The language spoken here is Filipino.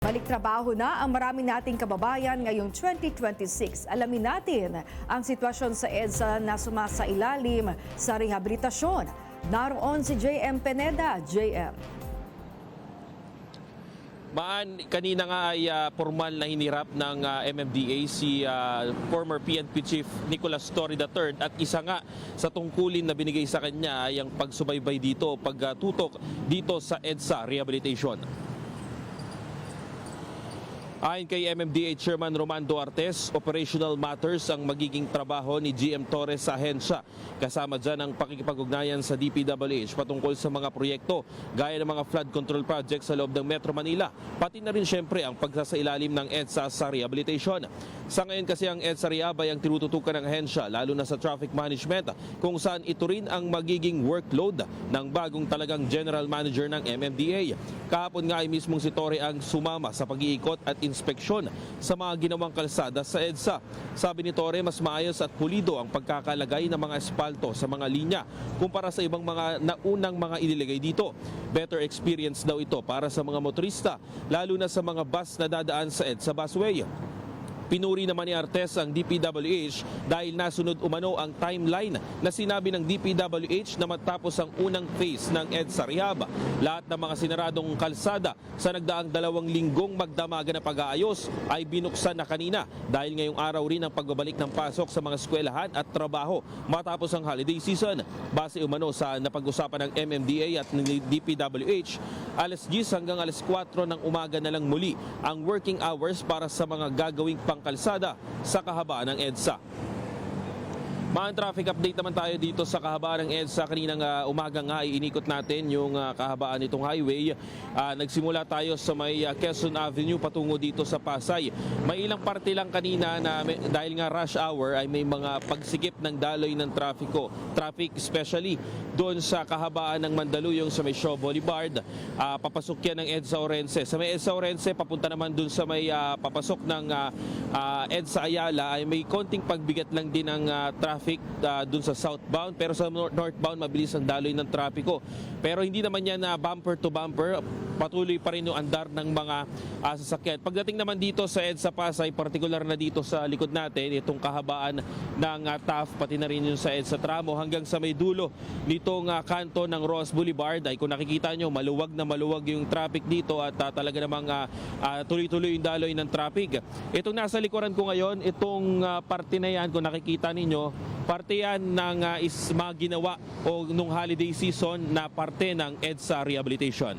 Balik trabaho na ang marami nating kababayan ngayong 2026. Alamin natin ang sitwasyon sa EDSA na sumasailalim sa rehabilitasyon. Naroon si JM Peneda. JM. Kanina nga ay formal na hinirap ng MMDA si former PNP Chief Nicolas Torre III at isa nga sa tungkulin na binigay sa kanya ay ang pagsubaybay dito, pagtutok dito sa EDSA Rehabilitation. Ayon kay MMDA Chairman Roman Duartes, operational matters ang magiging trabaho ni GM Torres sa ahensya. Kasama dyan ang pakikipag-ugnayan sa DPWH patungkol sa mga proyekto gaya ng mga flood control projects sa loob ng Metro Manila. Pati na rin siyempre ang pagsasailalim ng EDSA sa rehabilitation. Sa ngayon kasi ang EDSA Rehab ay ang tinututukan ng ahensya lalo na sa traffic management kung saan ito rin ang magiging workload ng bagong talagang general manager ng MMDA. Kahapon nga ay mismong si Torre ang sumama sa pag-iikot at inspeksyon sa mga ginawang kalsada sa EDSA. Sabi ni Torre, mas maayos at pulido ang pagkakalagay ng mga espalto sa mga linya kumpara sa ibang mga naunang mga inilagay dito. Better experience daw ito para sa mga motorista, lalo na sa mga bus na dadaan sa EDSA busway. Pinuri naman ni Artes ang DPWH dahil nasunod umano ang timeline na sinabi ng DPWH na matapos ang unang phase ng EDSA Rehab. Lahat ng mga sinaradong kalsada sa nagdaang 2 linggong magdamagan na pag-aayos ay binuksan na kanina dahil ngayong araw rin ang pagbabalik ng pasok sa mga eskwelahan at trabaho matapos ang holiday season. Base umano sa napag-usapan ng MMDA at ng DPWH, alas 10 hanggang alas 4 ng umaga na lang muli ang working hours para sa mga gagawing pangkalsada sa kahabaan ng EDSA. Mga traffic update naman tayo dito sa kahabaan ng EDSA. Kaninang umaga nga ay inikot natin yung kahabaan nitong highway. Nagsimula tayo sa may Quezon Avenue patungo dito sa Pasay. May ilang parte lang kanina na dahil nga rush hour ay may mga pagsikip ng daloy ng traffic especially doon sa kahabaan ng Mandaluyong sa may Shaw Boulevard. Papasok yan ng EDSA Orense. Sa may EDSA Orense, papunta naman doon sa may papasok ng EDSA Ayala ay may konting pagbigat lang din ng traffic dun sa southbound, pero sa northbound mabilis ang daloy ng trapiko. Pero hindi naman yan bumper to bumper, patuloy pa rin yung andar ng mga sasakyan. Pagdating naman dito sa EDSA Pasay, particular na dito sa likod natin, itong kahabaan ng TAF, pati na rin yung sa EDSA Tramo hanggang sa may dulo nitong kanto ng Ross Boulevard ay kung nakikita nyo, maluwag na maluwag yung traffic dito at talaga namang tuloy-tuloy yung daloy ng traffic. Itong nasa likuran ko ngayon, itong parte na yan, kung nakikita ninyo, parte yan ng mga ginawa o nung holiday season na parte ng EDSA Rehabilitation.